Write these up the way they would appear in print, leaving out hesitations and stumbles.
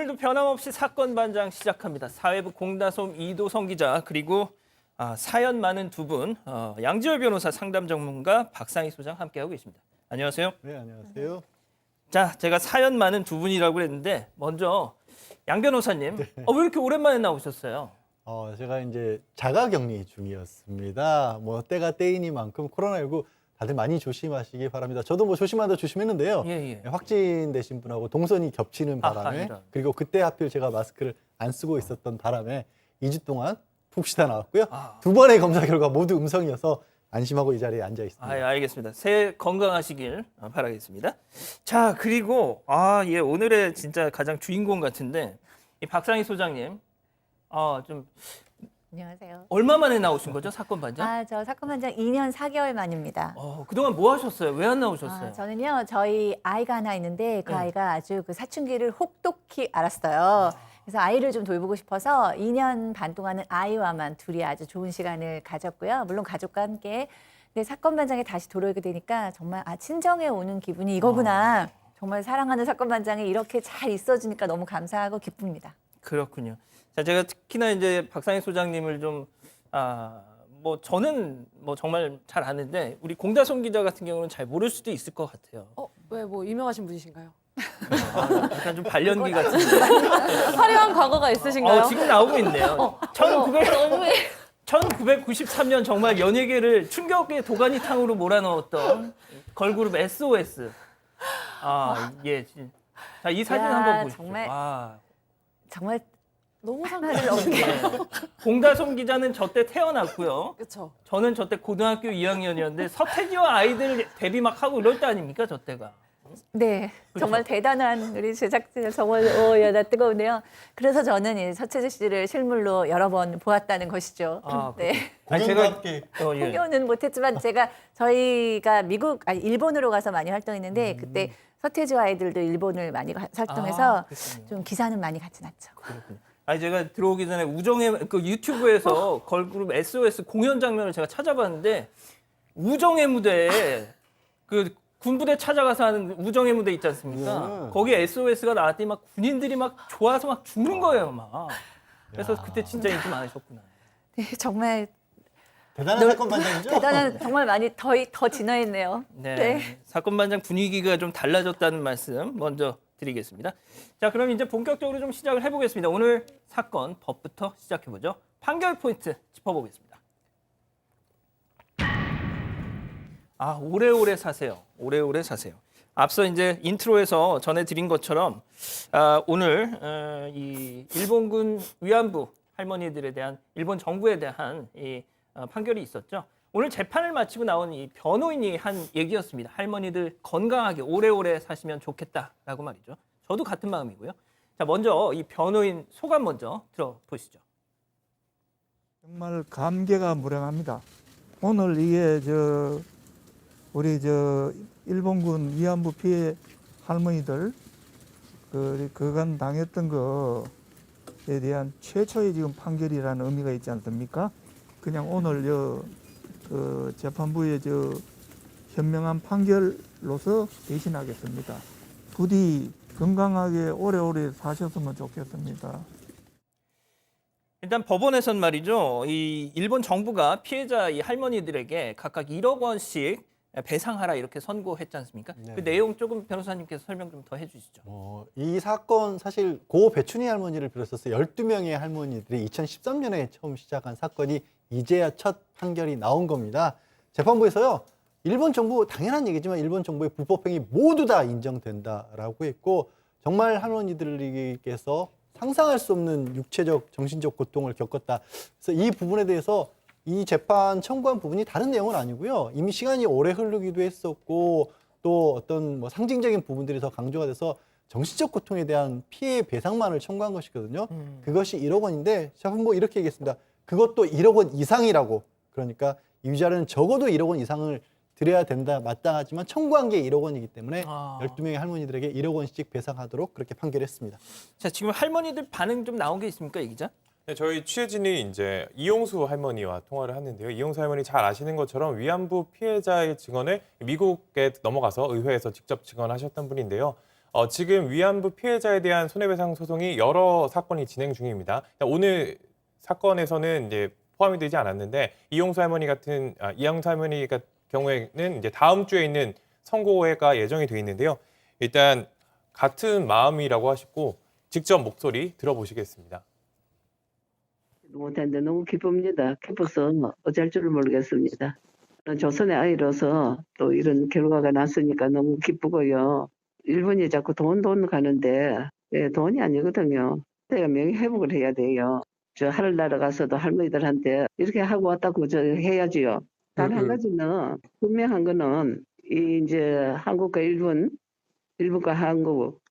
오늘도 변함없이 사건 반장 시작합니다. 사회부 공다솜 이도성 기자 그리고 사연 많은 두 분 양지열 변호사 상담 전문가 박상희 소장 함께하고 계십니다. 안녕하세요. 네, 안녕하세요. 자, 제가 사연 많은 두 분이라고 그랬는데 먼저 양 변호사님, 네. 왜 이렇게 오랜만에 나오셨어요? 제가 이제 자가격리 중이었습니다. 뭐 때가 때이니만큼 코로나19 다들 많이 조심하시기 바랍니다. 저도 뭐 조심하다 조심했는데요. 예. 확진되신 분하고 동선이 겹치는 바람에 이런. 그리고 그때 하필 제가 마스크를 안 쓰고 있었던 바람에 2주 동안 푹 쉬다 나왔고요. 두 번의 검사 결과 모두 음성이어서 안심하고 이 자리에 앉아 있습니다. 알겠습니다. 새해 건강하시길 바라겠습니다. 자, 그리고 오늘의 진짜 가장 주인공 같은데 이 박상희 소장님, 좀 안녕하세요. 얼마 만에 나오신 거죠, 사건 반장? 저 사건 반장 2년 4개월 만입니다. 그동안 뭐 하셨어요? 왜 안 나오셨어요? 저는요, 저희 아이가 하나 있는데 그 네. 아이가 아주 그 사춘기를 혹독히 알았어요. 그래서 아이를 좀 돌보고 싶어서 2년 반 동안은 아이와만 둘이 아주 좋은 시간을 가졌고요. 물론 가족과 함께. 근데 사건 반장에 다시 돌아오게 되니까 정말 친정에 오는 기분이 이거구나. 정말 사랑하는 사건 반장이 이렇게 잘 있어주니까 너무 감사하고 기쁩니다. 그렇군요. 자, 제가 특히나 이제 박상희 소장님을 좀 저는 정말 잘 아는데 우리 공다솜 기자 같은 경우는 잘 모를 수도 있을 것 같아요. 왜 뭐 유명하신 분이신가요? 약간 좀 발연기 같은데. 화려한 과거가 있으신가요? 지금 나오고 있네요. 1993년 정말 연예계를 충격의 도가니탕으로 몰아넣었던 걸그룹 SOS. 예. 자, 이 사진 한번 보시죠. 정말 너무 하나를 없게. 공다솜 기자는 저 때 태어났고요. 그렇죠. 저는 저 때 고등학교 2학년이었는데 서태지와 아이들 데뷔 막 하고 이럴 때 아닙니까, 저 때가? 네, 그렇죠. 정말 대단한 우리 제작진 정말 여다 뜨거운데요. 그래서 저는 이 서태지 씨를 실물로 여러 번 보았다는 것이죠. 네. 공연과 함께 공연은 못했지만 저희가 일본으로 가서 많이 활동했는데 그때 서태지와 아이들도 일본을 많이 활동해서 그렇군요. 좀 기사는 많이 같이 났죠. 그렇군요. 제가 들어오기 전에 우정의 그 유튜브에서 걸그룹 SOS 공연 장면을 제가 찾아봤는데 우정의 무대에 그 군부대 찾아가서 하는 우정의 무대 있지 않습니까? 거기에 SOS가 나왔더니 막 군인들이 막 좋아서 막 죽는 거예요, 막. 그래서 그때 진짜 인기 많으셨구나. 네, 정말 대단한 사건 반장이죠? 대단한 정말 많이 더 진화했네요. 네. 사건 반장 분위기가 좀 달라졌다는 말씀 먼저 드리겠습니다. 자, 그럼 이제 본격적으로 좀 시작을 해보겠습니다. 오늘 사건 법부터 시작해보죠. 판결 포인트 짚어보겠습니다. 오래오래 사세요. 오래오래 사세요. 앞서 이제 인트로에서 전해드린 것처럼 오늘 이 일본군 위안부 할머니들에 대한 일본 정부에 대한 이 판결이 있었죠. 오늘 재판을 마치고 나온 이 변호인이 한 얘기였습니다. 할머니들 건강하게 오래오래 사시면 좋겠다라고 말이죠. 저도 같은 마음이고요. 자, 먼저 이 변호인 소감 먼저 들어보시죠. 정말 감개가 무량합니다. 오늘 이게 우리 일본군 위안부 피해 할머니들 그간 당했던 거에 대한 최초의 지금 판결이라는 의미가 있지 않습니까? 그냥 오늘 재판부의 현명한 판결로서 대신하겠습니다. 부디 건강하게 오래오래 사셨으면 좋겠습니다. 일단 법원에선 말이죠. 이 일본 정부가 피해자 이 할머니들에게 각각 1억 원씩 배상하라 이렇게 선고했지 않습니까? 네. 그 내용 조금 변호사님께서 설명 좀 더 해주시죠. 이 사건 사실 고 배춘희 할머니를 비롯해서 12명의 할머니들이 2013년에 처음 시작한 사건이 이제야 첫 판결이 나온 겁니다. 재판부에서요. 일본 정부 당연한 얘기지만 일본 정부의 불법행위 모두 다 인정된다라고 했고 정말 할머니들께서 상상할 수 없는 육체적, 정신적 고통을 겪었다. 그래서 이 부분에 대해서 이 재판 청구한 부분이 다른 내용은 아니고요. 이미 시간이 오래 흐르기도 했었고 또 어떤 상징적인 부분들이 더 강조가 돼서 정신적 고통에 대한 피해 배상만을 청구한 것이거든요. 그것이 1억 원인데 재판부 이렇게 얘기했습니다. 그것도 1억 원 이상이라고. 그러니까 이 유자는 적어도 1억 원 이상을 드려야 된다 마땅하지만 청구한 게 1억 원이기 때문에 12명의 할머니들에게 1억 원씩 배상하도록 그렇게 판결했습니다. 자, 지금 할머니들 반응 좀 나온 게 있습니까, 이 기자? 네, 저희 취재진이 이제 이용수 할머니와 통화를 했는데요. 이용수 할머니 잘 아시는 것처럼 위안부 피해자의 증언을 미국에 넘어가서 의회에서 직접 증언하셨던 분인데요. 지금 위안부 피해자에 대한 손해배상 소송이 여러 사건이 진행 중입니다. 오늘 사건에서는 이제 포함이 되지 않았는데 이용수 할머니 같은 경우에는 이제 다음 주에 있는 선고회가 예정이 돼 있는데요. 일단 같은 마음이라고 하시고 직접 목소리 들어보시겠습니다. 못했는데 너무 기쁩니다. 기뻐서 어쩔 줄을 모르겠습니다. 조선의 아이로서 또 이런 결과가 났으니까 너무 기쁘고요. 일본이 자꾸 돈 가는데 돈이 아니거든요. 내가 명예회복을 해야 돼요. 저 하늘나라 가서도 할머니들한테 이렇게 하고 왔다고 저 해야지요. 단 한 가지는 분명한 거는 이제 한국과 일본과 한국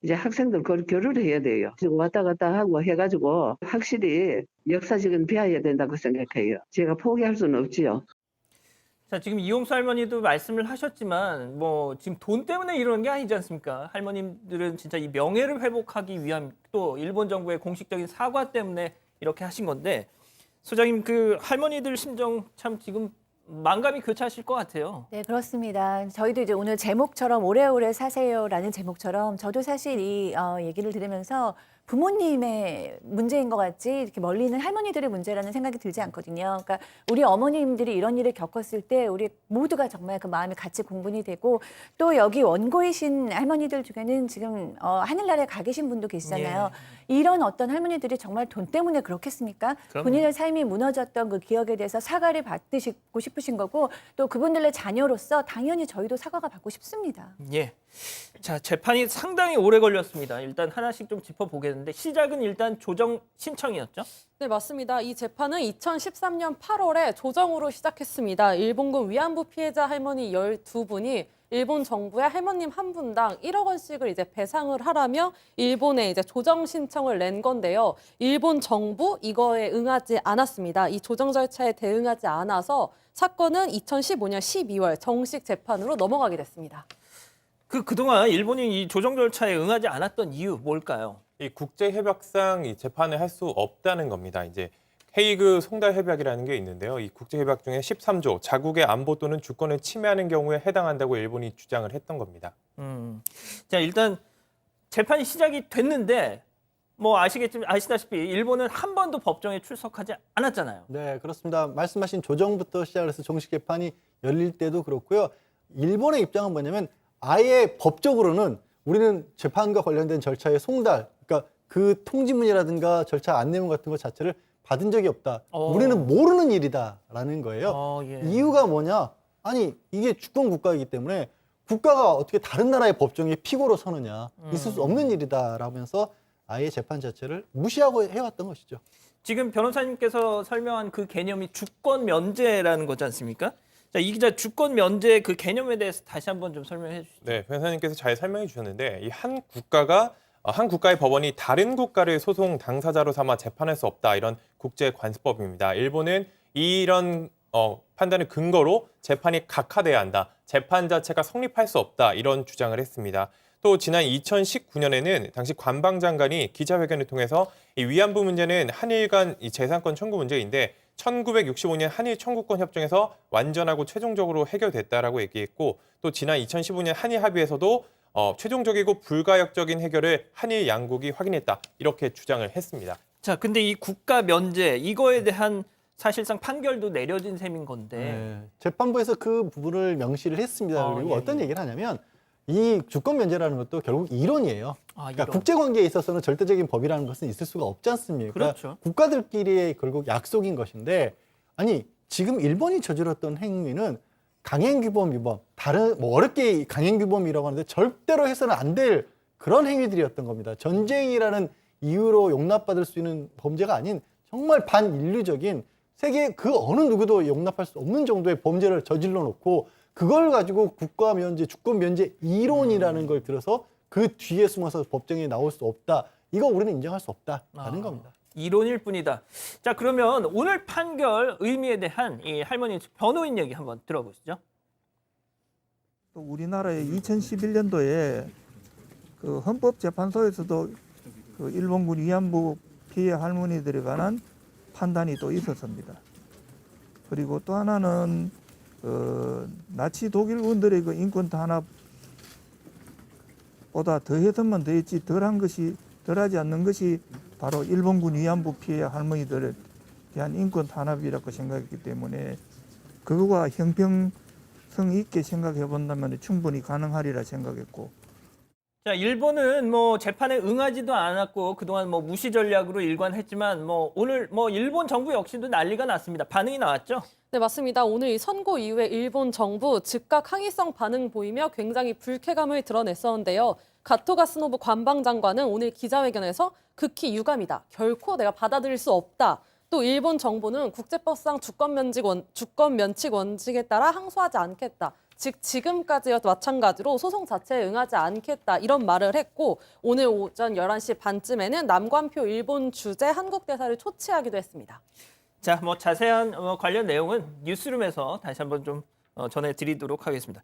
이제 학생들 교류를 해야 돼요. 왔다 갔다 하고 해가지고 확실히 역사적인 비하해야 된다고 생각해요. 제가 포기할 수는 없지요. 자, 지금 이용수 할머니도 말씀을 하셨지만 뭐 지금 돈 때문에 이러는 게 아니지 않습니까? 할머님들은 진짜 이 명예를 회복하기 위한 또 일본 정부의 공식적인 사과 때문에 이렇게 하신 건데 소장님 그 할머니들 심정 참 지금 만감이 교차하실 것 같아요. 네, 그렇습니다. 저희도 이제 오늘 제목처럼 오래오래 사세요라는 제목처럼 저도 사실 이 얘기를 들으면서 부모님의 문제인 것 같지 이렇게 멀리 있는 할머니들의 문제라는 생각이 들지 않거든요. 그러니까 우리 어머님들이 이런 일을 겪었을 때 우리 모두가 정말 그 마음이 같이 공분이 되고 또 여기 원고이신 할머니들 중에는 지금 하늘나라에 가 계신 분도 계시잖아요. 이런 어떤 할머니들이 정말 돈 때문에 그렇겠습니까? 그럼요. 본인의 삶이 무너졌던 그 기억에 대해서 사과를 받으시고 싶으신 거고 또 그분들의 자녀로서 당연히 저희도 사과가 받고 싶습니다. 예. 자, 재판이 상당히 오래 걸렸습니다. 일단 하나씩 좀 짚어보겠는데 시작은 일단 조정 신청이었죠? 네, 맞습니다. 이 재판은 2013년 8월에 조정으로 시작했습니다. 일본군 위안부 피해자 할머니 12분이 일본 정부에 할머님 한 분당 1억 원씩을 이제 배상을 하라며 일본에 이제 조정 신청을 낸 건데요. 일본 정부 이거에 응하지 않았습니다. 이 조정 절차에 대응하지 않아서 사건은 2015년 12월 정식 재판으로 넘어가게 됐습니다. 그동안 일본이 이 조정 절차에 응하지 않았던 이유 뭘까요? 이 국제협약상 이 재판을 할 수 없다는 겁니다. 이제 헤이그 송달협약이라는 게 있는데요. 이 국제협약 중에 13조 자국의 안보 또는 주권을 침해하는 경우에 해당한다고 일본이 주장을 했던 겁니다. 자, 일단 재판이 시작이 됐는데 뭐 아시다시피 일본은 한 번도 법정에 출석하지 않았잖아요. 네, 그렇습니다. 말씀하신 조정부터 시작해서 정식 재판이 열릴 때도 그렇고요. 일본의 입장은 뭐냐면 아예 법적으로는 우리는 재판과 관련된 절차의 송달, 그러니까 그 통지문이라든가 절차 안내문 같은 것 자체를 받은 적이 없다. 우리는 모르는 일이다라는 거예요. 예. 이유가 뭐냐? 아니, 이게 주권 국가이기 때문에 국가가 어떻게 다른 나라의 법정에 피고로 서느냐. 있을 수 없는 일이다라면서 아예 재판 자체를 무시하고 해왔던 것이죠. 지금 변호사님께서 설명한 그 개념이 주권 면제라는 거지 않습니까? 자, 이 기자 주권 면제 그 개념에 대해서 다시 한번 좀 설명해 주시죠. 네, 변호사님께서 잘 설명해 주셨는데 이 한 국가의 법원이 다른 국가를 소송 당사자로 삼아 재판할 수 없다 이런 국제관습법입니다. 일본은 이런 판단을 근거로 재판이 각하돼야 한다. 재판 자체가 성립할 수 없다 이런 주장을 했습니다. 또 지난 2019년에는 당시 관방장관이 기자회견을 통해서 이 위안부 문제는 한일 간 이 재산권 청구 문제인데 1965년 한일 청구권 협정에서 완전하고 최종적으로 해결됐다라고 얘기했고 또 지난 2015년 한일 합의에서도 최종적이고 불가역적인 해결을 한일 양국이 확인했다 이렇게 주장을 했습니다. 자, 근데 이 국가 면제 이거에 대한 사실상 판결도 내려진 셈인 건데. 네, 재판부에서 그 부분을 명시를 했습니다. 그리고 어떤 얘기를 하냐면 이 주권 면제라는 것도 결국 이론이에요. 그러니까 이론. 국제관계에 있어서는 절대적인 법이라는 것은 있을 수가 없지 않습니까? 그렇죠. 국가들끼리의 결국 약속인 것인데 아니 지금 일본이 저질렀던 행위는 강행규범 위반, 다른 뭐 어렵게 강행규범이라고 하는데 절대로 해서는 안 될 그런 행위들이었던 겁니다. 전쟁이라는 이유로 용납받을 수 있는 범죄가 아닌 정말 반인류적인 세계 그 어느 누구도 용납할 수 없는 정도의 범죄를 저질러 놓고 그걸 가지고 국가 면제, 주권 면제 이론이라는 걸 들어서 그 뒤에 숨어서 법정에 나올 수 없다. 이거 우리는 인정할 수 없다라는 겁니다. 이론일 뿐이다. 자, 그러면 오늘 판결 의미에 대한 이 할머니 변호인 얘기 한번 들어보시죠. 또 우리나라의 2011년도에 그 헌법재판소에서도 그 일본군 위안부 피해 할머니들에 관한 판단이 또 있었습니다. 그리고 또 하나는 나치 독일군들의 그 인권 탄압 보다 더해서만 더했지 덜하지 않는 것이 바로 일본군 위안부 피해 할머니들에 대한 인권 탄압이라고 생각했기 때문에 그거와 형평성 있게 생각해 본다면 충분히 가능하리라 생각했고 자, 일본은 뭐 재판에 응하지도 않았고 그동안 뭐 무시 전략으로 일관했지만 뭐 오늘 뭐 일본 정부 역시도 난리가 났습니다. 반응이 나왔죠? 네, 맞습니다. 오늘 이 선고 이후에 일본 정부 즉각 항의성 반응 보이며 굉장히 불쾌감을 드러냈었는데요. 가토 가스노부 관방장관은 오늘 기자회견에서 극히 유감이다. 결코 내가 받아들일 수 없다. 또 일본 정부는 국제법상 주권 면책 원칙에 따라 항소하지 않겠다. 즉 지금까지와 마찬가지로 소송 자체에 응하지 않겠다 이런 말을 했고 오늘 오전 11시 반쯤에는 남관표 일본 주재 한국 대사를 초치하기도 했습니다. 자, 뭐 자세한 관련 내용은 뉴스룸에서 다시 한번 좀 전해드리도록 하겠습니다.